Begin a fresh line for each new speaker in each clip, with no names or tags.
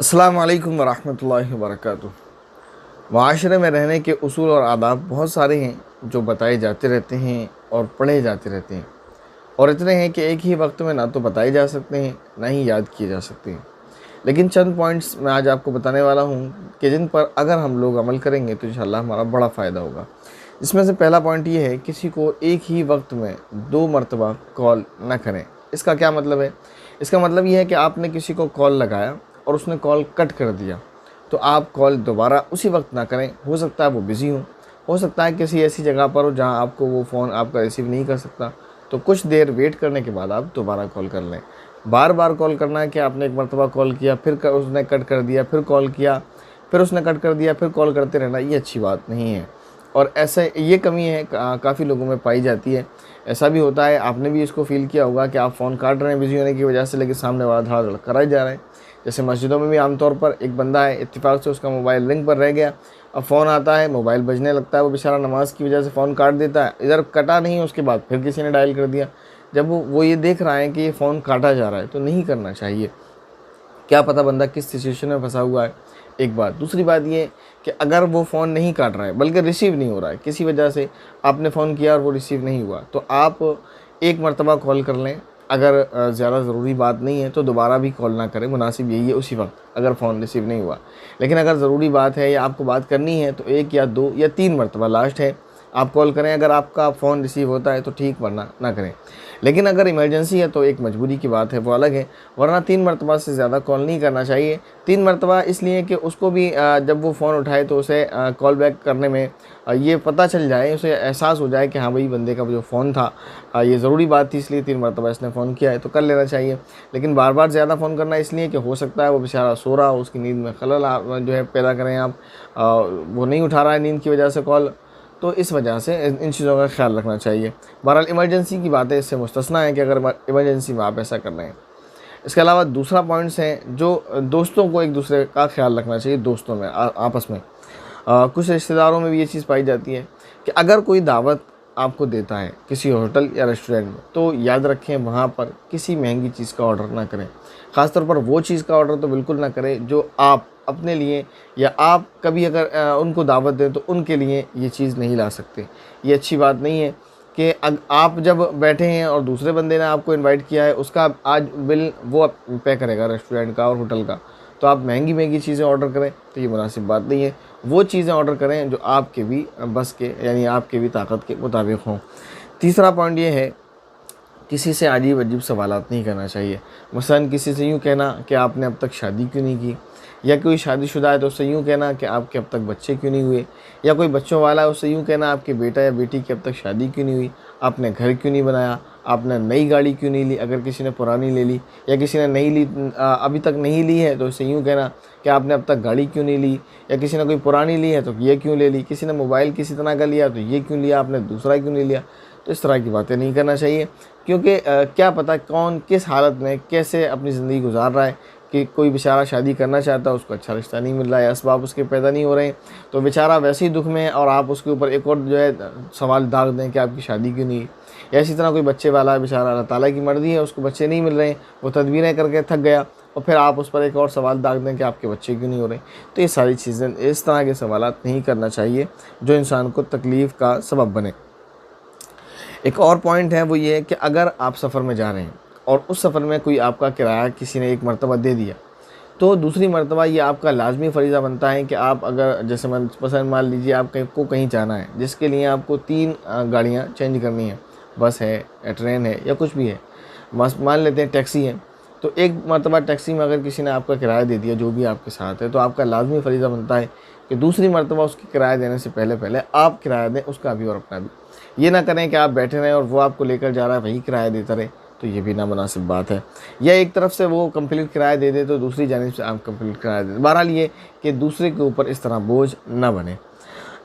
अस्सलाम वालेकुम वरहमतुल्लाहि वबरकातुहू। माशरे में रहने के उसूल और आदाब बहुत सारे हैं जो बताए जाते रहते हैं और पढ़े जाते रहते हैं, और इतने हैं कि एक ही वक्त में ना तो बताए जा सकते हैं ना ही याद किए जा सकते हैं। लेकिन चंद पॉइंट्स मैं आज आपको बताने वाला हूँ कि जिन पर अगर हम लोग अमल करेंगे तो इंशाल्लाह हमारा बड़ा फ़ायदा होगा। इसमें से पहला पॉइंट ये है, किसी को एक ही वक्त में 2 मरतबा कॉल ना करें। इसका क्या मतलब है? इसका मतलब ये है कि आपने किसी को कॉल लगाया और उसने कॉल कट कर दिया, तो आप कॉल दोबारा उसी वक्त ना करें। हो सकता है वो बिज़ी हो सकता है किसी ऐसी जगह पर हो जहां आपको वो फ़ोन आपका रिसीव नहीं कर सकता, तो कुछ देर वेट करने के बाद आप दोबारा कॉल कर लें। बार बार कॉल करना है कि आपने एक मरतबा कॉल किया, फिर उसने कट कर दिया, फिर कॉल किया, फिर उसने कट कर दिया, फिर कॉल करते रहना, ये अच्छी बात नहीं है। और ऐसे ये कमी है काफ़ी लोगों में पाई जाती है। ऐसा भी होता है, आपने भी इसको फ़ील किया होगा कि आप फ़ोन काट रहे हैं बिज़ी होने की वजह से, लेकिन सामने वाला धड़ाधड़ करा ही जा रहा है। जैसे मस्जिदों में भी आमतौर पर एक बंदा है, इत्तेफाक से उसका मोबाइल रिंग पर रह गया, अब फ़ोन आता है, मोबाइल बजने लगता है, वो बेचारा नमाज की वजह से फ़ोन काट देता है, इधर कटा नहीं, उसके बाद फिर किसी ने डायल कर दिया। जब वो ये देख रहा है कि ये फ़ोन काटा जा रहा है, तो नहीं करना चाहिए। क्या पता बंदा किस सिचुएशन में फंसा हुआ है, एक बात। दूसरी बात ये कि अगर वो फ़ोन नहीं काट रहा है बल्कि रिसीव नहीं हो रहा है, किसी वजह से आपने फ़ोन किया और वो रिसीव नहीं हुआ, तो आप एक मरतबा कॉल कर लें। अगर ज़्यादा ज़रूरी बात नहीं है तो दोबारा भी कॉल ना करें, मुनासिब यही है उसी वक्त, अगर फ़ोन रिसीव नहीं हुआ। लेकिन अगर ज़रूरी बात है या आपको बात करनी है तो 1 या 2 या 3 मरतबा लास्ट है आप कॉल करें। अगर आपका फ़ोन रिसीव होता है तो ठीक, वरना ना करें। लेकिन अगर इमरजेंसी है तो एक मजबूरी की बात है, वो अलग है, वरना 3 मरतबा से ज़्यादा कॉल नहीं करना चाहिए। 3 मरतबा इसलिए कि उसको भी जब वो फ़ोन उठाए तो उसे कॉल बैक करने में ये पता चल जाए, उसे एहसास हो जाए कि हाँ भाई, बंदे का जो फ़ोन था ये ज़रूरी बात थी, इसलिए 3 मरतबा इसने फ़ोन किया है, तो कर लेना चाहिए। लेकिन बार बार ज़्यादा फ़ोन करना इसलिए कि हो सकता है वो बेचारा सो रहा हो, उसकी नींद में खलल जो है पैदा करें आप, वो नहीं उठा रहा है नींद की वजह से कॉल, तो इस वजह से इन चीज़ों का ख्याल रखना चाहिए। बहरहाल इमरजेंसी की बात है, इससे मुस्तस्ना है कि अगर इमरजेंसी में आप ऐसा कर रहे हैं। इसके अलावा दूसरा पॉइंट्स हैं जो दोस्तों को एक दूसरे का ख्याल रखना चाहिए। दोस्तों में आपस में कुछ रिश्तेदारों में भी ये चीज़ पाई जाती है कि अगर कोई दावत आपको देता है किसी होटल या रेस्टोरेंट में, तो याद रखें वहाँ पर किसी महंगी चीज़ का ऑर्डर ना करें। ख़ासतौर पर वो चीज़ का ऑर्डर तो बिल्कुल ना करें जो आप अपने लिए या आप कभी अगर उनको दावत दें तो उनके लिए ये चीज़ नहीं ला सकते। ये अच्छी बात नहीं है कि आप जब बैठे हैं और दूसरे बंदे ने आपको इनवाइट किया है, उसका आज बिल वो पे करेगा रेस्टोरेंट का और होटल का, तो आप महंगी महंगी चीज़ें ऑर्डर करें, तो ये मुनासिब बात नहीं है। वो चीज़ें ऑर्डर करें जो आपके भी बस के, यानी आपके भी ताकत के मुताबिक हों। तीसरा पॉइंट ये है, किसी से अजीब अजीब सवालात नहीं करना चाहिए। मसलन किसी से यूँ कहना कि आपने अब तक शादी क्यों नहीं की, या कोई शादीशुदा है तो उससे यूँ कहना कि आपके अब तक बच्चे क्यों नहीं हुए, या कोई बच्चों वाला है उससे यूँ कहना आपके बेटा या बेटी की अब तक शादी क्यों नहीं हुई, आपने घर क्यों नहीं बनाया, आपने नई गाड़ी क्यों नहीं ली, अगर किसी ने पुरानी ले ली, या किसी ने नहीं ली अभी तक नहीं ली है तो उससे यूँ कहना कि आपने अब तक गाड़ी क्यों नहीं ली, या किसी ने कोई पुरानी ली है तो ये क्यों ले ली, किसी ने मोबाइल किसी तरह का लिया तो ये क्यों लिया, आपने दूसरा क्यों नहीं लिया। तो इस तरह की बातें नहीं करना चाहिए, क्योंकि क्या पता कौन किस हालत में कैसे अपनी ज़िंदगी गुजार रहा है। कि कोई बेचारा शादी करना चाहता है, उसको अच्छा रिश्ता नहीं मिल रहा है, असबाब उसके पैदा नहीं हो रहे हैं, तो बेचारा वैसे ही दुख में है, और आप उसके ऊपर एक और जो है सवाल दाग दें कि आपकी शादी क्यों नहीं। या इसी तरह कोई बच्चे वाला है, बेचारा अल्लाह ताला की मर्ज़ी है उसको बच्चे नहीं मिल रहे हैं, वो तदबीरें करके थक गया, और फिर आप उस पर एक और सवाल दाग दें कि आपके बच्चे क्यों नहीं हो रहे। तो ये सारी चीज़ें, इस तरह के सवालात नहीं करना चाहिए जो इंसान को तकलीफ़ का सबब बने। एक और पॉइंट है, वो ये है कि अगर आप सफ़र में जा रहे हैं और उस सफ़र में कोई आपका किराया किसी ने एक मरतबा दे दिया, तो दूसरी मरतबा ये आपका लाजमी फ़रीज़ा बनता है कि आप अगर जैसे मसलन मान लीजिए आप कहीं जाना है जिसके लिए आपको 3 गाड़ियाँ चेंज करनी है, बस है या ट्रेन है या कुछ भी है, मान लेते हैं टैक्सी है, तो एक मरतबा टैक्सी में अगर किसी ने आपका किराया दे दिया जो भी आपके साथ है, तो आपका लाजमी फ़रीज़ा बनता है कि दूसरी मरतबा उसकी किराया देने से पहले पहले आप किराया दें, उसका भी और अपना भी। ये ना करें कि आप बैठे रहें और वो आपको लेकर जा रहा है वही किराया देता रहे, तो ये भी नामुनासिब बात है। या एक तरफ से वो कंप्लीट किराया दे दे तो दूसरी जानिब से आप कंप्लीट किराया दें। बहरहाल ये कि दूसरे के ऊपर इस तरह बोझ ना बने।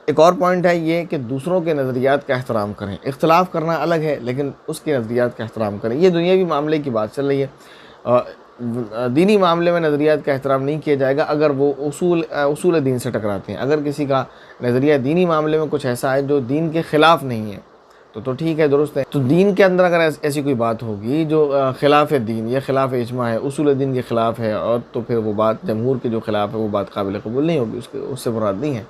एक और पॉइंट है ये कि दूसरों के नज़रियात का एहतराम करें। इख्तलाफ करना अलग है, लेकिन उसके नज़रियात का एहतराम करें। ये दुनियावी मामले की बात चल रही है, दीनी मामले में नज़रियात का एहतराम नहीं किया जाएगा अगर वो उसूल दीन से टकराते हैं। अगर किसी का नज़रिया दीनी मामले में कुछ ऐसा है जो दीन के ख़िलाफ़ नहीं है, तो ठीक है, दुरुस्त है। तो दीन के अंदर अगर ऐसी कोई बात होगी जो ख़िलाफ़ दीन या ख़िलाफ़ इजमा है, उसूल दीन के ख़िलाफ़ है, और तो फिर वो बात जमहूर के जो ख़िलाफ़ है वो बात काबिल कबूल नहीं होगी, उससे मुराद नहीं है।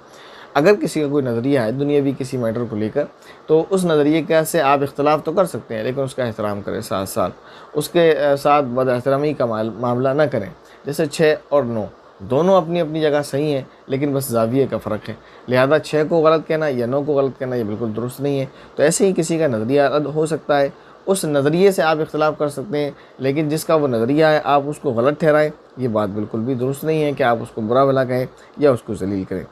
अगर किसी का कोई नज़रिया है दुनियावी किसी मैटर को लेकर, तो उस नज़रिए का से आप इख्तलाफ तो कर सकते हैं, लेकिन उसका एहतराम करें, साथ साथ उसके साथ बदएहतरामी का मामला ना करें। जैसे 6 और 9 दोनों अपनी अपनी जगह सही हैं, लेकिन बस ज़ाविये का फ़र्क है। लिहाजा 6 को गलत कहना या 9 को गलत कहना ये बिल्कुल दुरुस्त नहीं है। तो ऐसे ही किसी का नज़रिया अलग हो सकता है, उस नज़रिए से आप इख्तलाफ कर सकते हैं, लेकिन जिसका वो नज़रिया है आप उसको गलत ठहराएं, ये बात बिल्कुल भी दुरुस्त नहीं है कि आप उसको बुरा भला कहें या उसको ज़लील करें।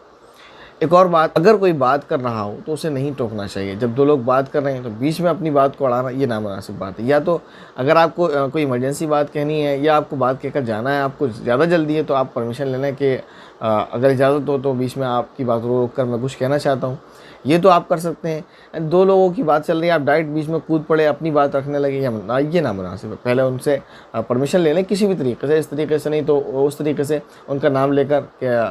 एक और बात, अगर कोई बात कर रहा हो तो उसे नहीं टोकना चाहिए। जब दो लोग बात कर रहे हैं तो बीच में अपनी बात को अड़ाना ये नामुनासिब बात है। या तो अगर आपको कोई इमरजेंसी बात कहनी है या आपको बात कहकर जाना है, आपको ज़्यादा जल्दी है, तो आप परमिशन ले लें कि अगर इजाज़त हो तो बीच में आपकी बात को रोक कर मैं कुछ कहना चाहता हूँ, ये तो आप कर सकते हैं। दो लोगों की बात चल रही है, आप डायरेक्ट बीच में कूद पड़े, अपनी बात रखने लगे, ये नामुनासिब है। पहले उनसे परमिशन ले लें किसी भी तरीके से, इस तरीके से नहीं तो उस तरीके से, उनका नाम लेकर,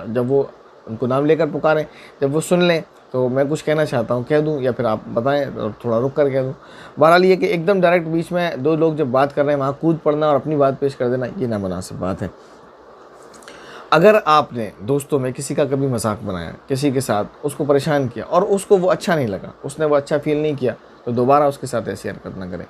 जब वो उनको नाम लेकर पुकारें, जब वो सुन लें तो मैं कुछ कहना चाहता हूँ कह दूँ, या फिर आप बताएं और थोड़ा रुक कर कह दूँ। बहरहाल ये कि एकदम डायरेक्ट बीच में दो लोग जब बात कर रहे हैं वहाँ कूद पड़ना और अपनी बात पेश कर देना, ये नामुनासिब बात है। अगर आपने दोस्तों में किसी का कभी मजाक बनाया, किसी के साथ उसको परेशान किया और उसको वो अच्छा नहीं लगा, उसने वो अच्छा फील नहीं किया, तो दोबारा उसके साथ ऐसी हरकत ना करें।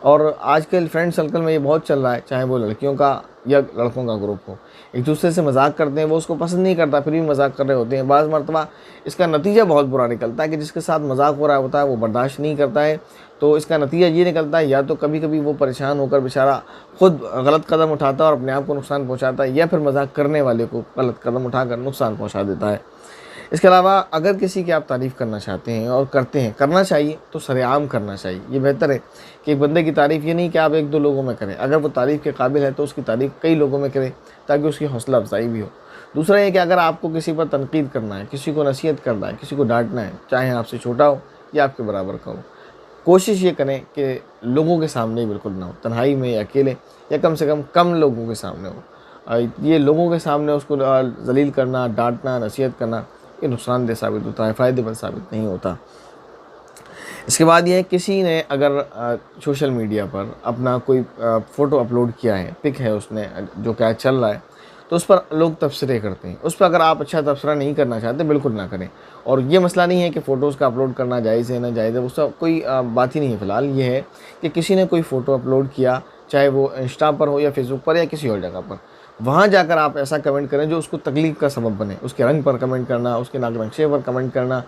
और आजकल फ्रेंड सर्कल में ये बहुत चल रहा है, चाहे वो लड़कियों का या लड़कों का ग्रुप हो, एक दूसरे से मजाक करते हैं, वो उसको पसंद नहीं करता फिर भी मजाक कर रहे होते हैं। बाज़ मरतबा इसका नतीजा बहुत बुरा निकलता है कि जिसके साथ मजाक हो रहा होता है वो बर्दाश्त नहीं करता है, तो इसका नतीजा ये निकलता है या तो कभी कभी वो परेशान होकर बेचारा खुद गलत कदम उठाता है और अपने आप को नुकसान पहुँचाता है, या फिर मजाक करने वाले को गलत कदम उठाकर नुकसान पहुँचा देता है। इसके अलावा अगर किसी की आप तारीफ़ करना चाहते हैं और करते हैं, करना चाहिए तो सरेआम करना चाहिए। ये बेहतर है कि एक बंदे की तारीफ़ ये नहीं कि आप 1-2 लोगों में करें, अगर वो तारीफ़ के काबिल है तो उसकी तारीफ़ कई लोगों में करें ताकि उसकी हौसला अफजाई भी हो। दूसरा ये कि अगर आपको किसी पर तनकीद करना है, किसी को नसीहत करना है, किसी को डांटना है, चाहे आपसे छोटा हो या आपके बराबर का हो, कोशिश ये करें कि लोगों के सामने ही बिल्कुल ना हो, तन्हाई में या अकेले, या कम से कम लोगों के सामने हो। ये लोगों के सामने उसको जलील करना, डांटना, नसीहत करना, ये नुकसानदेह साबित होता है, फ़ायदेमंद साबित नहीं होता। इसके बाद ये है, किसी ने अगर सोशल मीडिया पर अपना कोई फ़ोटो अपलोड किया है, पिक है उसने जो क्या चल रहा है, तो उस पर लोग तबसरे करते हैं। उस पर अगर आप अच्छा तबसरा नहीं करना चाहते बिल्कुल ना करें। और ये मसला नहीं है कि फ़ोटोज़ का अपलोड करना जायज़ है ना जायज़ है, उसका कोई बात ही नहीं है। फ़िलहाल ये है कि किसी ने कोई फ़ोटो अपलोड किया, चाहे वो इंस्टा पर हो या फेसबुक पर या किसी और जगह पर, वहाँ जाकर आप ऐसा कमेंट करें जो उसको तकलीफ़ का सबब बने। उसके रंग पर कमेंट करना, उसके नाक नक्शे पर कमेंट करना,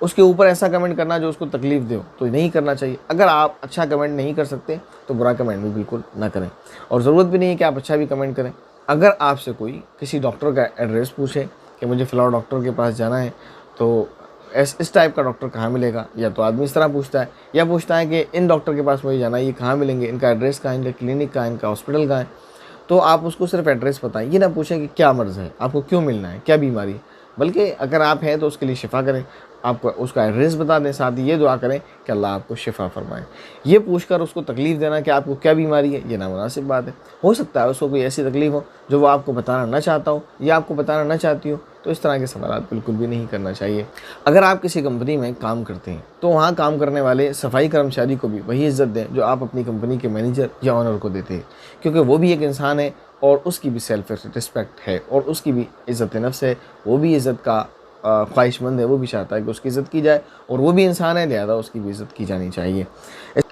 उसके ऊपर ऐसा कमेंट करना जो उसको तकलीफ़ दे, तो नहीं करना चाहिए। अगर आप अच्छा कमेंट नहीं कर सकते तो बुरा कमेंट भी बिल्कुल ना करें, और ज़रूरत भी नहीं है कि आप अच्छा भी कमेंट करें। अगर आपसे कोई किसी डॉक्टर का एड्रेस पूछे कि मुझे फ़लाँ डॉक्टर के पास जाना है, तो इस टाइप का डॉक्टर कहाँ मिलेगा, या तो आदमी इस तरह पूछता है, या पूछता है कि इन डॉक्टर के पास मुझे जाना है, ये कहाँ मिलेंगे, इनका एड्रेस कहाँ है, इनका क्लिनिक कहाँ है, इनका हॉस्पिटल कहाँ है। तो आप उसको सिर्फ एड्रेस बताएं, ये ना पूछें कि क्या मर्ज़ है, आपको क्यों मिलना है, क्या बीमारी है, बल्कि अगर आप हैं तो उसके लिए शिफा करें, आपको उसका एड्रेस बता दें, साथ ही ये दुआ करें कि अल्लाह आपको शिफा फरमाए। ये पूछकर उसको तकलीफ़ देना कि आपको क्या बीमारी है, ये नामुनासिब बात है। हो सकता है उसको कोई ऐसी तकलीफ़ हो जो वो आपको बताना ना चाहता हो या आपको बताना ना चाहती हो, तो इस तरह के सवाल बिल्कुल भी नहीं करना चाहिए। अगर आप किसी कंपनी में काम करते हैं तो वहाँ काम करने वाले सफाई कर्मचारी को भी वही इज़्ज़त दें जो आप अपनी कंपनी के मैनेजर या ऑनर को देते हैं, क्योंकि वो भी एक इंसान है और उसकी भी सेल्फ रिस्पेक्ट है और उसकी भी इज़्ज़त नफ्स है, वो भी इज़्ज़त का ख्वाहिशमंद है, वो भी चाहता है कि उसकी इज़्ज़त की जाए, और वो भी इंसान है, लिहाजा उसकी भी इज़्ज़त की जानी चाहिए।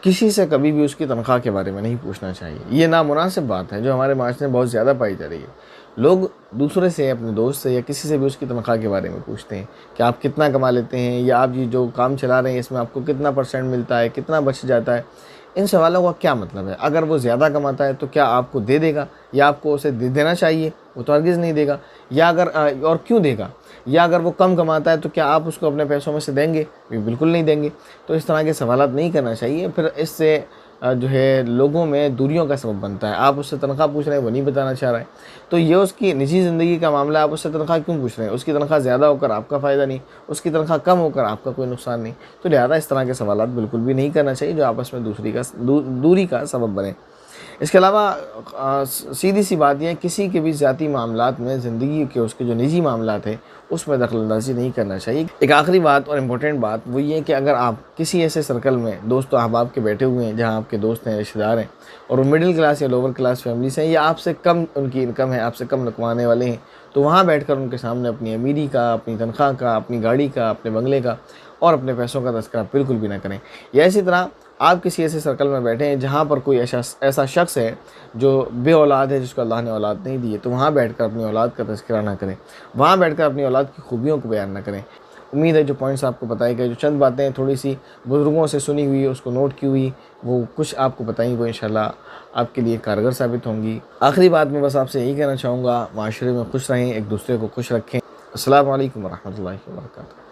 किसी से कभी भी उसकी तनख्वाह के बारे में नहीं पूछना चाहिए। ये नामुनासिब बात है जो हमारे माशरे में बहुत ज़्यादा पाई जा रही है। लोग दूसरे से, अपने दोस्त से या किसी से भी उसकी तनख्वाह के बारे में पूछते हैं कि आप कितना कमा लेते हैं, या आप ये जो काम चला रहे हैं इसमें आपको कितना % मिलता है, कितना बच जाता है। इन सवालों का क्या मतलब है? अगर वो ज़्यादा कमाता है तो क्या आपको दे देगा, या आपको उसे दे देना चाहिए? वो तो हरगिज़ नहीं देगा। या अगर और क्यों देगा? या अगर वो कम कमाता है तो क्या आप उसको अपने पैसों में से देंगे? बिल्कुल नहीं देंगे। तो इस तरह के सवालात नहीं करना चाहिए, फिर इससे जो है लोगों में दूरियों का सबब बनता है। आप उससे तनख्वाह पूछ रहे हैं, वो नहीं बताना चाह रहा है, तो ये उसकी निजी ज़िंदगी का मामला है, आप उससे तनख्वाह क्यों पूछ रहे हैं? उसकी तनख्वाह ज़्यादा होकर आपका फ़ायदा नहीं, उसकी तनख्वाह कम होकर आपका कोई नुकसान नहीं। तो लिहाजा इस तरह के सवालात बिल्कुल भी नहीं करना चाहिए जो आपस में दूरी का सबब बने। इसके अलावा सीधी सी बात यह है, किसी के भी ज़ाती मामलात में, ज़िंदगी के उसके जो निजी मामलात है उसमें दखलंदाजी नहीं करना चाहिए। एक आखिरी बात और इम्पोर्टेंट बात वो ये है कि अगर आप किसी ऐसे सर्कल में दोस्तों अहबाब के बैठे हुए हैं जहाँ आपके दोस्त हैं, रिश्तेदार हैं और वो मिडिल क्लास या लोअर क्लास फैमिली से हैं या आपसे कम उनकी इनकम है, आपसे कम कमाने वाले हैं, तो वहाँ बैठकर उनके सामने अपनी अमीरी का, अपनी तनख्वाह का, अपनी गाड़ी का, अपने बंगले का और अपने पैसों का तज़किरा बिल्कुल भी ना करें। या इसी तरह आप किसी ऐसे सर्कल में बैठे हैं जहाँ पर कोई ऐसा शख्स है जो बे औलाद है, जिसको अल्लाह ने औलाद नहीं दी है, तो वहाँ बैठकर अपनी औलाद का तज़किरा ना करें, वहाँ बैठकर अपनी औलाद की खूबियों को बयान ना करें। उम्मीद है जो पॉइंट्स आपको बताए गए, जो चंद बातें थोड़ी सी बुज़ुर्गों से सुनी हुई, उसको नोट की हुई, वो कुछ आपको बताई, वो इंशाल्लाह आपके लिए कारगर साबित होंगी। आखिरी बात मैं बस आपसे यही कहना चाहूँगा, माशरे में खुश रहें, एक दूसरे को खुश रखें। अस्सलामु अलैकुम वरहमतुल्लाहि वबरकातुहू।